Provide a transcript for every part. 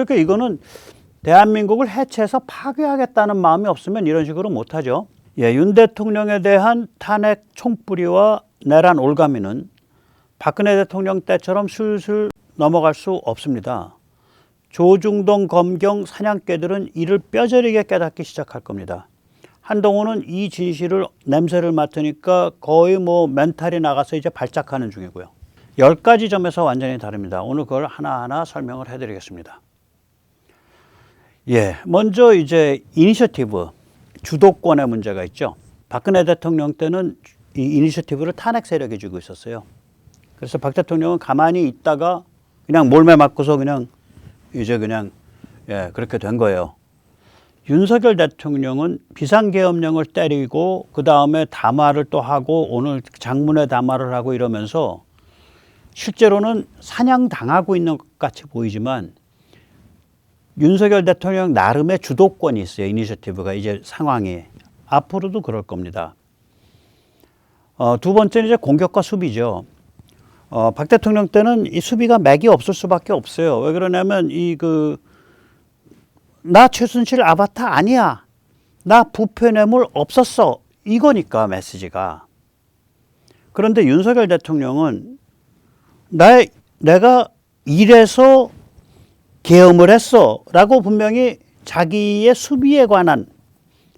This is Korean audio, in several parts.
그러니까 이거는 대한민국을 해체해서 파괴하겠다는 마음이 없으면 이런 식으로 못하죠. 예, 윤 대통령에 대한 탄핵 총뿌리와 내란 올가미는 박근혜 대통령 때처럼 술술 넘어갈 수 없습니다. 조중동 검경 사냥개들은 이를 뼈저리게 깨닫기 시작할 겁니다. 한동훈은 이 진실을 냄새를 맡으니까 거의 뭐 멘탈이 나가서 이제 발작하는 중이고요. 10가지 점에서 완전히 다릅니다. 오늘 그걸 하나하나 설명을 해드리겠습니다. 예, 먼저 이제 이니셔티브, 주도권의 문제가 있죠. 박근혜 대통령 때는 이 이니셔티브를 탄핵 세력이 쥐고 있었어요. 그래서 박 대통령은 가만히 있다가 그냥 몰매 맞고서 그냥 이제 그냥 예, 그렇게 된 거예요. 윤석열 대통령은 비상계엄령을 때리고 그 다음에 담화를 또 하고 오늘 장문의 담화를 하고 이러면서 실제로는 사냥당하고 있는 것 같이 보이지만 윤석열 대통령 나름의 주도권이 있어요. 이니셔티브가 이제 상황이. 앞으로도 그럴 겁니다. 두 번째는 이제 공격과 수비죠. 박 대통령 때는 이 수비가 맥이 없을 수밖에 없어요. 왜 그러냐면 나 최순실 아바타 아니야. 나 부패 뇌물 없었어. 이거니까 메시지가. 그런데 윤석열 대통령은 내가 이래서 계엄을 했어 라고 분명히 자기의 수비에 관한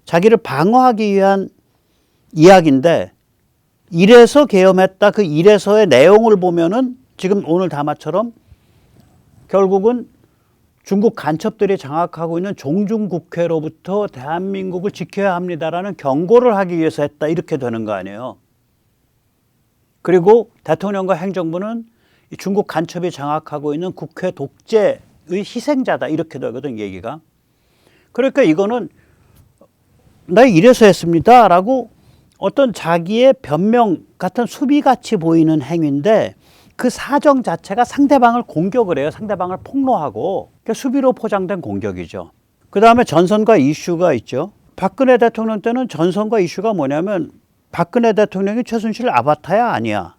자기를 방어하기 위한 이야기인데 이래서 계엄했다 그 이래서의 내용을 보면은 지금 오늘 담화처럼 결국은 중국 간첩들이 장악하고 있는 종중국해로부터 대한민국을 지켜야 합니다라는 경고를 하기 위해서 했다 이렇게 되는 거 아니에요. 그리고 대통령과 행정부는 중국 간첩이 장악하고 있는 국회 독재의 희생자다 이렇게 되거든 얘기가. 그러니까 이거는 나 이래서 했습니다 라고 어떤 자기의 변명 같은 수비같이 보이는 행위인데 그 사정 자체가 상대방을 공격을 해요. 상대방을 폭로하고 그러니까 수비로 포장된 공격이죠. 그 다음에 전선과 이슈가 있죠. 박근혜 대통령 때는 전선과 이슈가 뭐냐면 박근혜 대통령이 최순실 아바타야 아니야.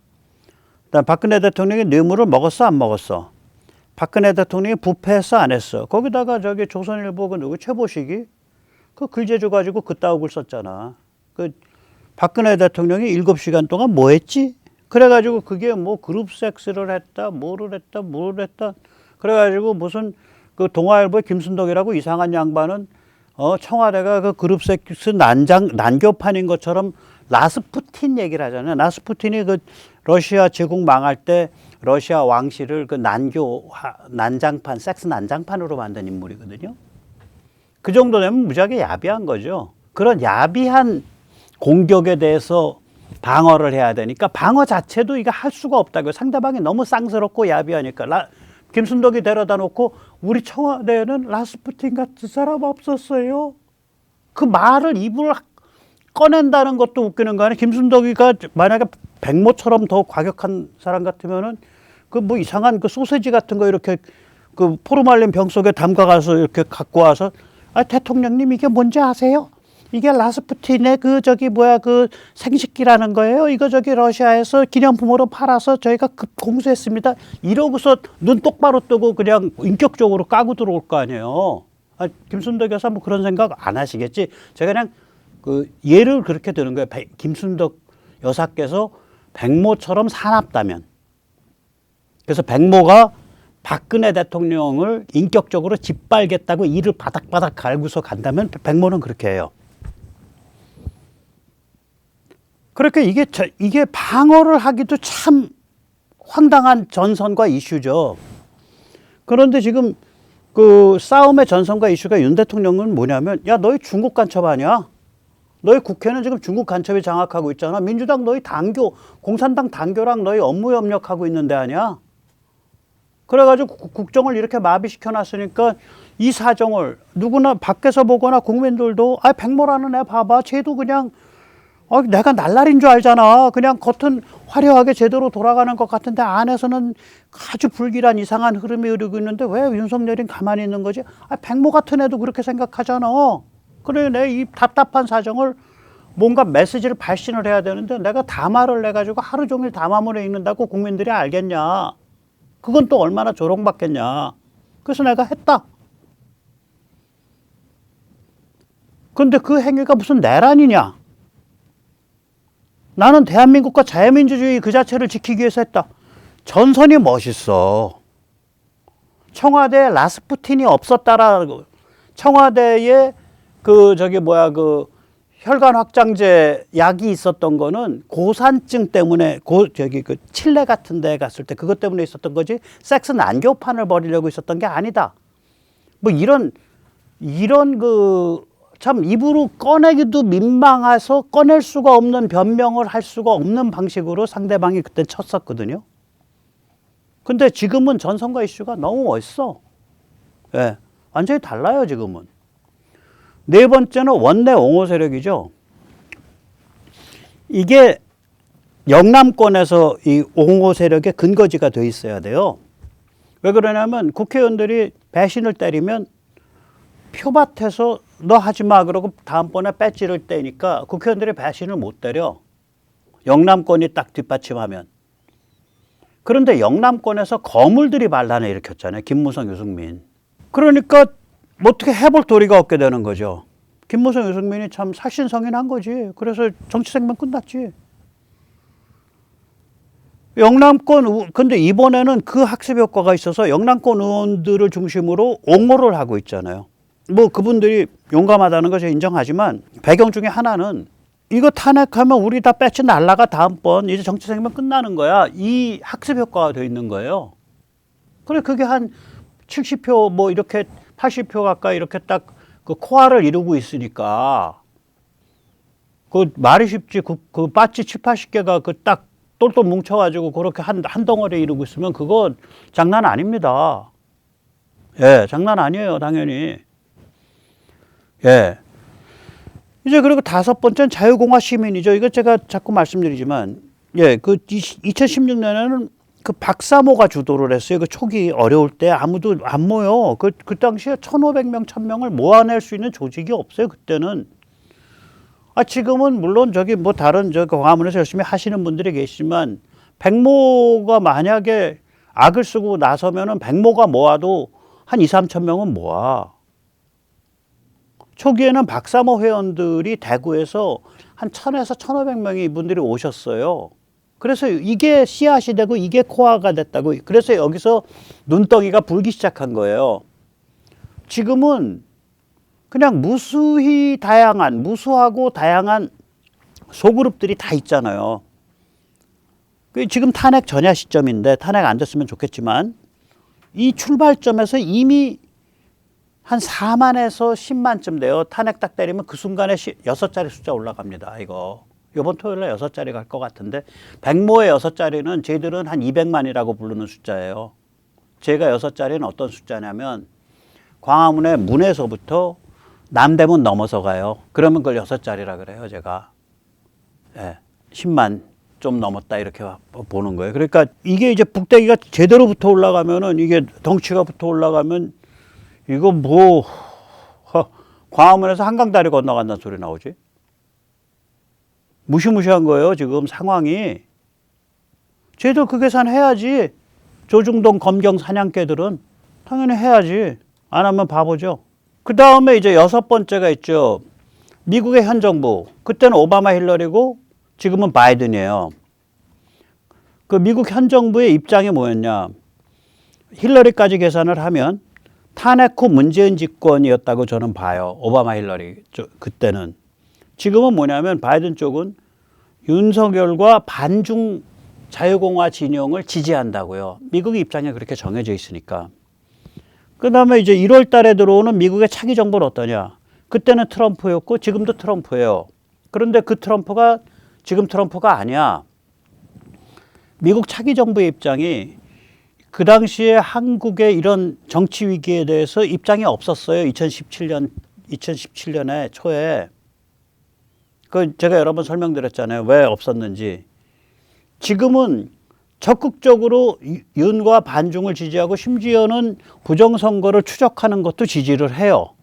그다음 박근혜 대통령이 뇌물을 먹었어 안 먹었어. 박근혜 대통령이 부패했어 안 했어. 거기다가 저기 조선일보 그 누구 최보식이 그 글재주 가지고 그따구 글 썼잖아. 그 박근혜 대통령이 7시간 동안 뭐 했지? 그래가지고 그게 뭐 그룹 섹스를 했다, 뭐를 했다. 그래가지고 무슨 그 동아일보의 김순덕이라고 이상한 양반은 청와대가 그 그룹 섹스 난교판인 것처럼 라스푸틴 얘기를 하잖아요. 라스푸틴이 그 러시아 제국 망할 때 러시아 왕실을 그 난장판, 섹스 난장판으로 만든 인물이거든요. 그 정도 되면 무지하게 야비한 거죠. 그런 야비한 공격에 대해서 방어를 해야 되니까 방어 자체도 이거 할 수가 없다고요. 상대방이 너무 쌍스럽고 야비하니까. 김순덕이 데려다 놓고 우리 청와대에는 라스푸틴 같은 사람 없었어요. 그 말을 입을 꺼낸다는 것도 웃기는 거 아니에요. 김순덕이가 만약에 백모처럼 더 과격한 사람 같으면은 그 뭐 이상한 그 소세지 같은 거 이렇게 그 포르말린 병 속에 담가가서 이렇게 갖고 와서 대통령님 이게 뭔지 아세요? 이게 라스푸틴의 그 생식기라는 거예요. 이거 러시아에서 기념품으로 팔아서 저희가 공수했습니다. 이러고서 눈 똑바로 뜨고 그냥 인격적으로 까고 들어올 거 아니에요. 김순덕 여사 뭐 그런 생각 안 하시겠지. 제가 그냥 그 예를 그렇게 드는 거예요. 김순덕 여사께서 백모처럼 사납다면. 그래서 백모가 박근혜 대통령을 인격적으로 짓밟겠다고 이를 바닥바닥 갈고서 간다면 백모는 그렇게 해요. 그러니까 이게 방어를 하기도 참 황당한 전선과 이슈죠. 그런데 지금 그 싸움의 전선과 이슈가 윤 대통령은 뭐냐면 야 너희 중국 간첩 아니야? 너희 국회는 지금 중국 간첩이 장악하고 있잖아. 민주당 너희 공산당 당교랑 너희 업무 협력하고 있는 데 아니야? 그래가지고 국정을 이렇게 마비시켜 놨으니까 이 사정을 누구나 밖에서 보거나 국민들도 백모라는 애 봐봐. 쟤도 그냥 내가 날라린 줄 알잖아. 그냥 겉은 화려하게 제대로 돌아가는 것 같은데 안에서는 아주 불길한 이상한 흐름이 흐르고 있는데 왜 윤석열이 가만히 있는 거지? 백모 같은 애도 그렇게 생각하잖아. 그래 내 이 답답한 사정을 뭔가 메시지를 발신을 해야 되는데 내가 담화를 내가지고 하루 종일 담화문에 읽는다고 국민들이 알겠냐. 그건 또 얼마나 조롱받겠냐. 그래서 내가 했다. 그런데 그 행위가 무슨 내란이냐? 나는 대한민국과 자유민주주의 그 자체를 지키기 위해서 했다. 전선이 멋있어. 청와대에 라스푸틴이 없었다라고. 청와대에 그 혈관 확장제 약이 있었던 거는 고산증 때문에 그 칠레 같은 데 갔을 때 그것 때문에 있었던 거지, 섹스 난교판을 벌이려고 있었던 게 아니다. 뭐 이런 참 입으로 꺼내기도 민망해서 꺼낼 수가 없는 변명을 할 수가 없는 방식으로 상대방이 그때 쳤었거든요. 근데 지금은 전선거 이슈가 너무 멋있어. 예, 완전히 달라요, 지금은. 네 번째는 원내 옹호 세력이죠. 이게 영남권에서 이 옹호 세력의 근거지가 돼 있어야 돼요. 왜 그러냐면 국회의원들이 배신을 때리면 표밭에서 너 하지 마 그러고 다음번에 배지를 떼니까 국회의원들이 배신을 못 때려. 영남권이 딱 뒷받침하면. 그런데 영남권에서 거물들이 반란을 일으켰잖아요. 김무성, 유승민. 그러니까 뭐 어떻게 해볼 도리가 없게 되는 거죠. 김무성, 유승민이 참 살신성인한 거지. 그래서 정치 생명 끝났지. 영남권, 근데 이번에는 그 학습 효과가 있어서 영남권 의원들을 중심으로 옹호를 하고 있잖아요. 뭐 그분들이 용감하다는 거 제가 인정하지만 배경 중에 하나는 이거 탄핵하면 우리 다 배치 날라가 다음번 이제 정치 생명 끝나는 거야. 이 학습 효과가 돼 있는 거예요. 그래 그게 한 70표 뭐 이렇게 80표 가까이 이렇게 딱 그 코아를 이루고 있으니까 그 말이 쉽지 그 빠찌 7, 80개가 그 딱 똘똘 뭉쳐가지고 그렇게 한 덩어리 이루고 있으면 그건 장난 아닙니다. 예, 장난 아니에요, 당연히. 예. 이제 그리고 다섯 번째는 자유공화 시민이죠. 이거 제가 자꾸 말씀드리지만, 예, 그 2016년에는 그 박사모가 주도를 했어요. 그 초기 어려울 때 아무도 안 모여. 그 당시에 1,500명, 1,000명을 모아낼 수 있는 조직이 없어요. 그때는. 아, 지금은 물론 저기 뭐 다른 광화문에서 열심히 하시는 분들이 계시지만 백모가 만약에 악을 쓰고 나서면은 백모가 모아도 한 2, 3천 명은 모아. 초기에는 박사모 회원들이 대구에서 한 1,000에서 1,500명이 이분들이 오셨어요. 그래서 이게 씨앗이 되고 이게 코아가 됐다고. 그래서 여기서 눈덩이가 불기 시작한 거예요. 지금은 그냥 무수하고 다양한 소그룹들이 다 있잖아요. 지금 탄핵 전야 시점인데 탄핵 안 됐으면 좋겠지만 이 출발점에서 이미 한 4만에서 10만쯤 돼요. 탄핵 딱 때리면 그 순간에 6자리 숫자 올라갑니다. 이번 토요일에 6자리 갈 것 같은데 백모의 6자리는 저희들은 한 200만이라고 부르는 숫자예요. 제가 6자리는 어떤 숫자냐면 광화문의 문에서부터 남대문 넘어서 가요. 그러면 그걸 6자리라 그래요, 제가. 예, 10만 좀 넘었다 이렇게 보는 거예요. 그러니까 이게 이제 북대기가 제대로 붙어 올라가면은 이게 덩치가 붙어 올라가면 이거 뭐 광화문에서 한강다리 건너간다는 소리 나오지? 무시무시한 거예요, 지금 상황이. 쟤들 그 계산 해야지. 조중동 검경 사냥개들은 당연히 해야지. 안 하면 바보죠. 그 다음에 이제 6번째가 있죠. 미국의 현 정부. 그때는 오바마 힐러리고 지금은 바이든이에요. 그 미국 현 정부의 입장이 뭐였냐. 힐러리까지 계산을 하면 탄핵 후 문재인 집권이었다고 저는 봐요. 오바마 힐러리 그때는. 지금은 뭐냐면 바이든 쪽은 윤석열과 반중 자유공화 진영을 지지한다고요. 미국의 입장이 그렇게 정해져 있으니까. 그 다음에 이제 1월 달에 들어오는 미국의 차기 정부는 어떠냐. 그때는 트럼프였고 지금도 트럼프예요. 그런데 그 트럼프가 지금 트럼프가 아니야. 미국 차기 정부의 입장이 그 당시에 한국의 이런 정치 위기에 대해서 입장이 없었어요. 2017년에 초에. 제가 여러 번 설명드렸잖아요. 왜 없었는지. 지금은 적극적으로 윤과 반중을 지지하고 심지어는 부정선거를 추적하는 것도 지지를 해요.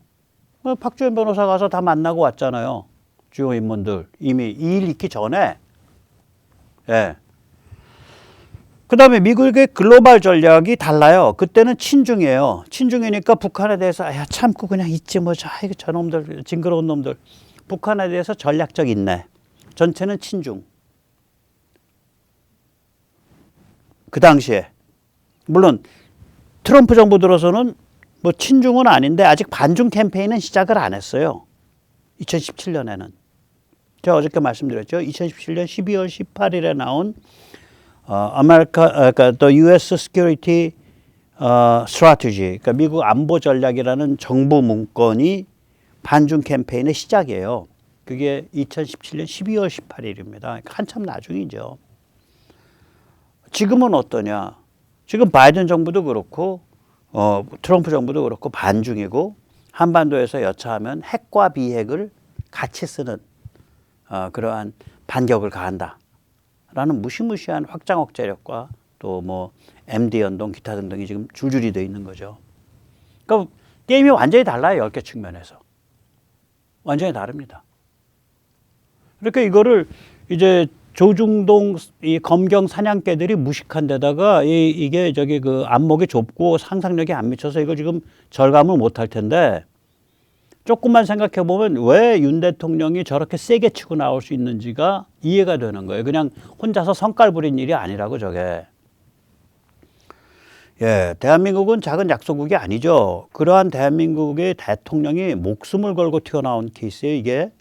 박주현 변호사 가서 다 만나고 왔잖아요. 주요 인물들. 이미 이 일 있기 전에. 예. 그다음에 미국의 글로벌 전략이 달라요. 그때는 친중이에요. 친중이니까 북한에 대해서 야 참고 그냥 있지 뭐 저놈들 징그러운 놈들. 북한에 대해서 전략적 인내. 전체는 친중. 그 당시에 물론 트럼프 정부 들어서는 뭐 친중은 아닌데 아직 반중 캠페인은 시작을 안 했어요. 2017년에는. 제가 어저께 말씀드렸죠. 2017년 12월 18일에 나온 그러니까 The U.S. Security Strategy, 그러니까 미국 안보 전략이라는 정부 문건이 반중 캠페인의 시작이에요. 그게 2017년 12월 18일입니다. 한참 나중이죠. 지금은 어떠냐? 지금 바이든 정부도 그렇고 트럼프 정부도 그렇고 반중이고 한반도에서 여차하면 핵과 비핵을 같이 쓰는 그러한 반격을 가한다라는 무시무시한 확장 억제력과 또 뭐 MD 연동 기타 등등이 지금 줄줄이 돼 있는 거죠. 그러니까 게임이 완전히 달라요. 10개 측면에서. 완전히 다릅니다. 그러니까 이거를 이제 조중동 이 검경 사냥개들이 무식한 데다가 이게 저기 그 안목이 좁고 상상력이 안 미쳐서 이거 지금 절감을 못할 텐데 조금만 생각해 보면 왜 윤 대통령이 저렇게 세게 치고 나올 수 있는지가 이해가 되는 거예요. 그냥 혼자서 성깔 부린 일이 아니라고 저게. 예, 대한민국은 작은 약소국이 아니죠. 그러한 대한민국의 대통령이 목숨을 걸고 튀어나온 케이스예요, 이게.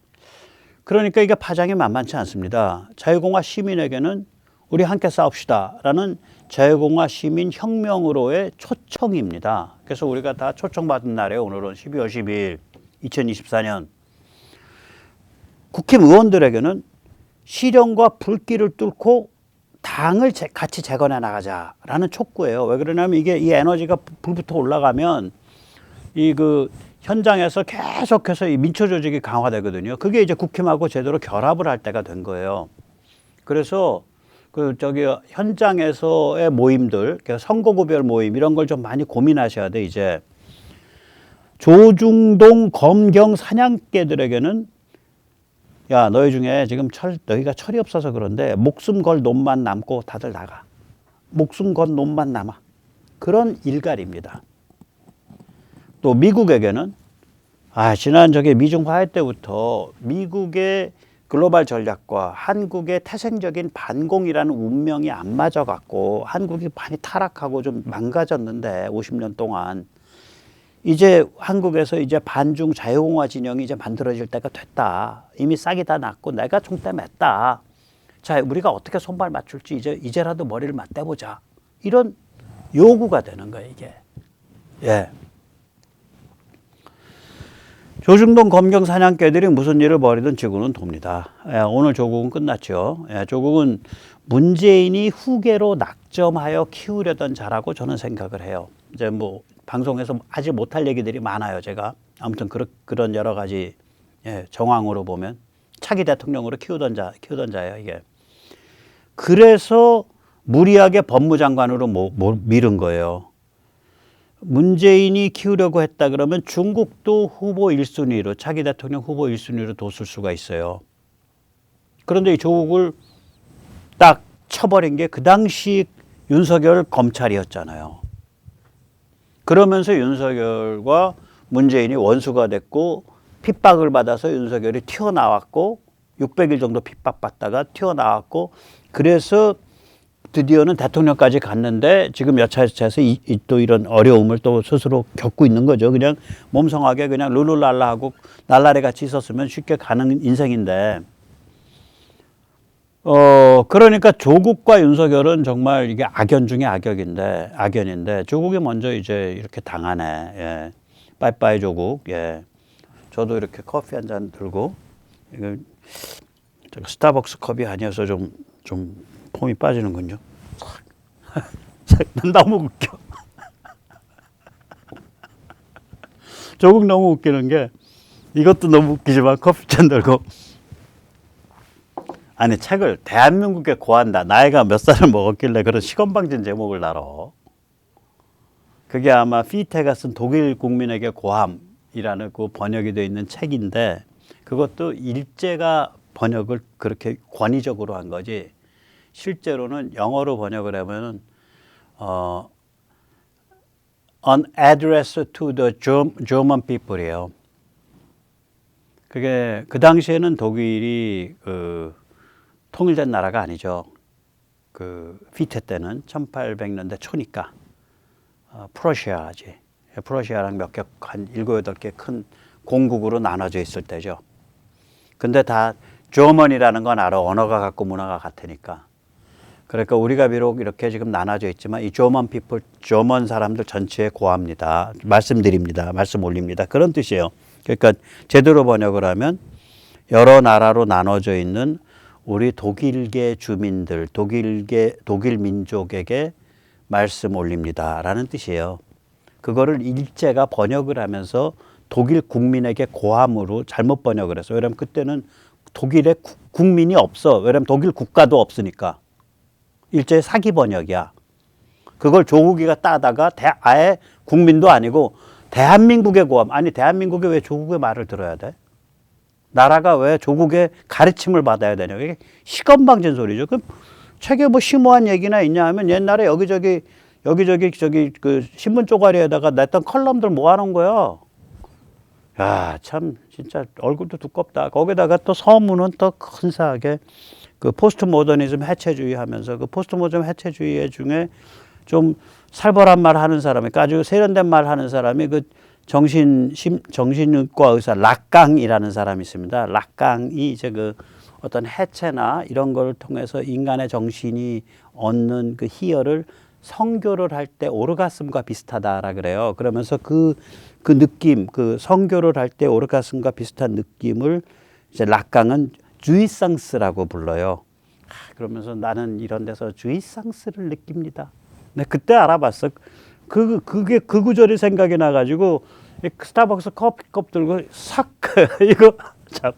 그러니까 이게 파장이 만만치 않습니다. 자유공화 시민에게는 우리 함께 싸웁시다라는 자유공화 시민 혁명으로의 초청입니다. 그래서 우리가 다 초청받은 날이에요. 오늘은 12월 12일 2024년. 국힘의원들에게는 시련과 불길을 뚫고 당을 같이 재건해 나가자라는 촉구예요. 왜 그러냐면 이게 이 에너지가 불부터 올라가면 이 그 현장에서 계속해서 이 민초 조직이 강화되거든요. 그게 이제 국힘하고 제대로 결합을 할 때가 된 거예요. 그래서 그 저기 현장에서의 모임들, 선거구별 모임 이런 걸 좀 많이 고민하셔야 돼. 이제 조중동 검경 사냥개들에게는 야 너희 중에 지금 너희가 철이 없어서 그런데 목숨 걸 놈만 남고 다들 나가. 목숨 건 놈만 남아. 그런 일갈입니다. 또 미국에게는 지난 저기 미중 화해 때부터 미국의 글로벌 전략과 한국의 태생적인 반공이라는 운명이 안 맞아갖고 한국이 많이 타락하고 좀 망가졌는데 50년 동안 이제 한국에서 이제 반중 자유공화 진영이 이제 만들어질 때가 됐다. 이미 싹이 다 났고 내가 총대 맸다. 자, 우리가 어떻게 손발 맞출지 이제라도 머리를 맞대보자. 이런 요구가 되는 거예요, 이게. 예. 조중동 검경 사냥개들이 무슨 일을 벌이든 지구는 돕니다. 예, 오늘 조국은 끝났죠. 예, 조국은 문재인이 후계로 낙점하여 키우려던 자라고 저는 생각을 해요. 이제 뭐 방송에서 하지 못할 얘기들이 많아요, 제가. 아무튼 그런 여러 가지 정황으로 보면 차기 대통령으로 키우던 자예요, 이게. 그래서 무리하게 법무장관으로 밀은 거예요. 문재인이 키우려고 했다 그러면 중국도 후보 1순위로 차기 대통령 후보 1순위로 뒀을 수가 있어요. 그런데 이 조국을 딱 쳐버린 게 그 당시 윤석열 검찰이었잖아요. 그러면서 윤석열과 문재인이 원수가 됐고 핍박을 받아서 윤석열이 튀어나왔고 600일 정도 핍박받다가 튀어나왔고 그래서 드디어는 대통령까지 갔는데 지금 여차여차해서 또 이런 어려움을 또 스스로 겪고 있는 거죠. 그냥 몸성하게 그냥 룰루랄라하고 날라리 같이 있었으면 쉽게 가는 인생인데 그러니까 조국과 윤석열은 정말 이게 악연 중에 악연인데 조국이 먼저 이제 이렇게 당하네. 예. 빠이빠이 조국. 예. 저도 이렇게 커피 한 잔 들고 이거 스타벅스 컵이 아니어서 좀 폼이 빠지는군요. 난 너무 웃겨. 조국 너무 웃기는 게 이것도 너무 웃기지만 커피잔 들고 아니 책을 대한민국에 고한다. 나이가 몇 살을 먹었길래 그런 시건방진 제목을 달어. 그게 아마 피테가 쓴 독일 국민에게 고함이라는 그 번역이 되어 있는 책인데 그것도 일제가 번역을 그렇게 권위적으로 한 거지 실제로는 영어로 번역을 하면은 An address to the German people이에요. 그게 그 당시에는 독일이 통일된 나라가 아니죠. 그 피테 때는 1800년대 초니까 프러시아지. 프러시아랑 몇 개, 한 7, 8개 큰 공국으로 나눠져 있을 때죠. 근데 다 저먼이라는 건 알아. 언어가 같고 문화가 같으니까. 그러니까 우리가 비록 이렇게 지금 나눠져 있지만 이 저먼 피플, 저먼 사람들 전체에 고합니다. 말씀드립니다. 말씀 올립니다. 그런 뜻이에요. 그러니까 제대로 번역을 하면 여러 나라로 나눠져 있는 우리 독일계 주민들, 독일 민족에게 말씀 올립니다라는 뜻이에요. 그거를 일제가 번역을 하면서 독일 국민에게 고함으로 잘못 번역을 했어요. 왜냐하면 그때는 독일의 국민이 없어. 왜냐하면 독일 국가도 없으니까. 일제의 사기 번역이야. 그걸 조국이가 따다가 아예 국민도 아니고 대한민국의 고함. 아니 대한민국이 왜 조국의 말을 들어야 돼? 나라가 왜 조국의 가르침을 받아야 되냐. 이게 시건방진 소리죠. 그럼 책에 뭐 심오한 얘기나 있냐 하면 옛날에 여기저기 그 신문 쪼가리에다가 냈던 컬럼들 뭐 하는 거야. 야, 참 진짜 얼굴도 두껍다. 거기다가 또 서문은 또 근사하게 그 포스트 모더니즘 해체주의 하면서 그 포스트 모더니즘 해체주의 중에 좀 살벌한 말 하는 사람이 아주 세련된 말 하는 사람이 그 정신과 의사 락강이라는 사람이 있습니다. 락강이 이제 그 어떤 해체나 이런 걸 통해서 인간의 정신이 얻는 그 희열을 성교를 할 때 오르가슴과 비슷하다라 그래요. 그러면서 그 느낌, 그 성교를 할 때 오르가슴과 비슷한 느낌을 이제 락강은 주이상스라고 불러요. 그러면서 나는 이런 데서 주이상스를 느낍니다. 네, 그때 알아봤어. 그게 그 구절이 생각이 나가지고 스타벅스 커피컵 들고 싹 이거 참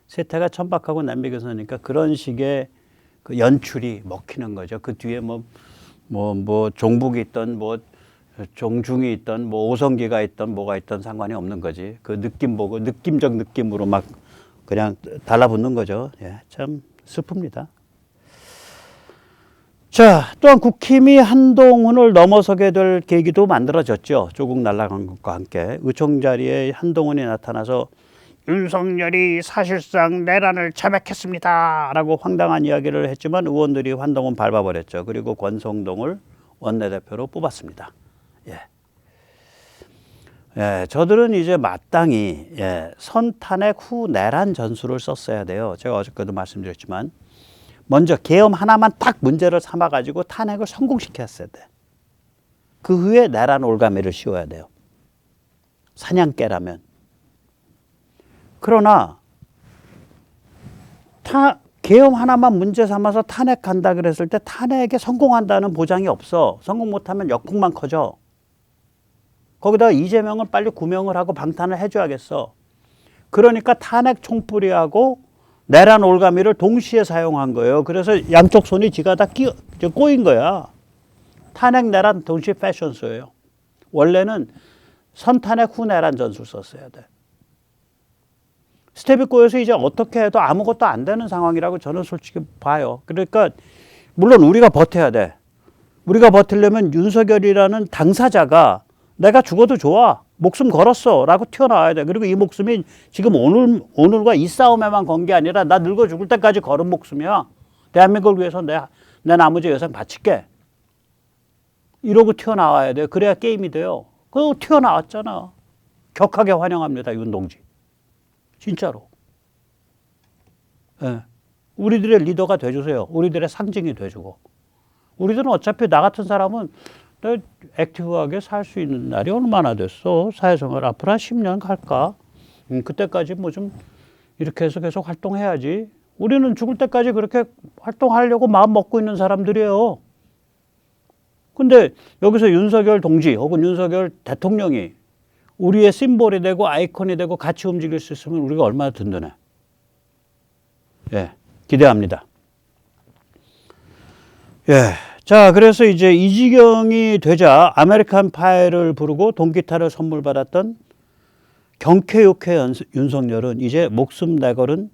세태가 천박하고 남비교서니까 그런 식의 그 연출이 먹히는 거죠. 그 뒤에 뭐 종북이 있던 뭐 종중이 있던 뭐 오성기가 있던 뭐가 있던 상관이 없는 거지. 그 느낌 보고 느낌적 느낌으로 막 그냥 달라붙는 거죠. 예, 참 슬픕니다. 자, 또한 국힘이 한동훈을 넘어서게 될 계기도 만들어졌죠. 조국 날아간 것과 함께 의총 자리에 한동훈이 나타나서 윤석열이 사실상 내란을 자백했습니다 라고 황당한 이야기를 했지만 의원들이 한동훈 밟아버렸죠. 그리고 권성동을 원내대표로 뽑았습니다. 예, 저들은 이제 마땅히 선탄핵 후 내란 전술을 썼어야 돼요. 제가 어저께도 말씀드렸지만 먼저 계엄 하나만 딱 문제를 삼아가지고 탄핵을 성공시켰어야 돼. 그 후에 내란 올가미를 씌워야 돼요. 사냥개라면. 그러나 계엄 하나만 문제 삼아서 탄핵한다 그랬을 때 탄핵에 성공한다는 보장이 없어. 성공 못하면 역풍만 커져. 거기다가 이재명을 빨리 구명을 하고 방탄을 해줘야겠어. 그러니까 탄핵 총뿌리하고 내란 올가미를 동시에 사용한 거예요. 그래서 양쪽 손이 지가 다 꼬인 거야. 탄핵 내란 동시에 패션쇼예요. 원래는 선탄핵 후 내란 전술 썼어야 돼. 스텝이 꼬여서 이제 어떻게 해도 아무것도 안 되는 상황이라고 저는 솔직히 봐요. 그러니까 물론 우리가 버텨야 돼. 우리가 버티려면 윤석열이라는 당사자가 내가 죽어도 좋아. 목숨 걸었어. 라고 튀어나와야 돼. 그리고 이 목숨이 지금 오늘과 이 싸움에만 건 게 아니라 나 늙어 죽을 때까지 걸은 목숨이야. 대한민국을 위해서 내 나머지 여생 바칠게. 이러고 튀어나와야 돼. 그래야 게임이 돼요. 그거 튀어나왔잖아. 격하게 환영합니다. 윤 동지. 진짜로. 예. 우리들의 리더가 돼주세요. 우리들의 상징이 돼주고. 우리들은 어차피 나 같은 사람은 액티브하게 살 수 있는 날이 얼마나 됐어? 사회생활 앞으로 한 10년 갈까? 그때까지 뭐 좀 이렇게 해서 계속 활동해야지. 우리는 죽을 때까지 그렇게 활동하려고 마음 먹고 있는 사람들이에요. 근데 여기서 윤석열 동지 혹은 윤석열 대통령이 우리의 심볼이 되고 아이콘이 되고 같이 움직일 수 있으면 우리가 얼마나 든든해. 예, 기대합니다. 예. 자, 그래서 이제 이 지경이 되자 아메리칸 파이를 부르고 동기타를 선물 받았던 경쾌욕회 윤석열은 이제 목숨 내걸은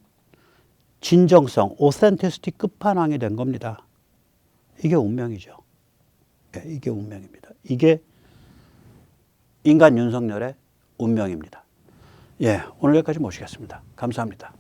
진정성, 오센티시티 끝판왕이 된 겁니다. 이게 운명이죠. 예, 이게 운명입니다. 이게 인간 윤석열의 운명입니다. 예, 오늘 여기까지 모시겠습니다. 감사합니다.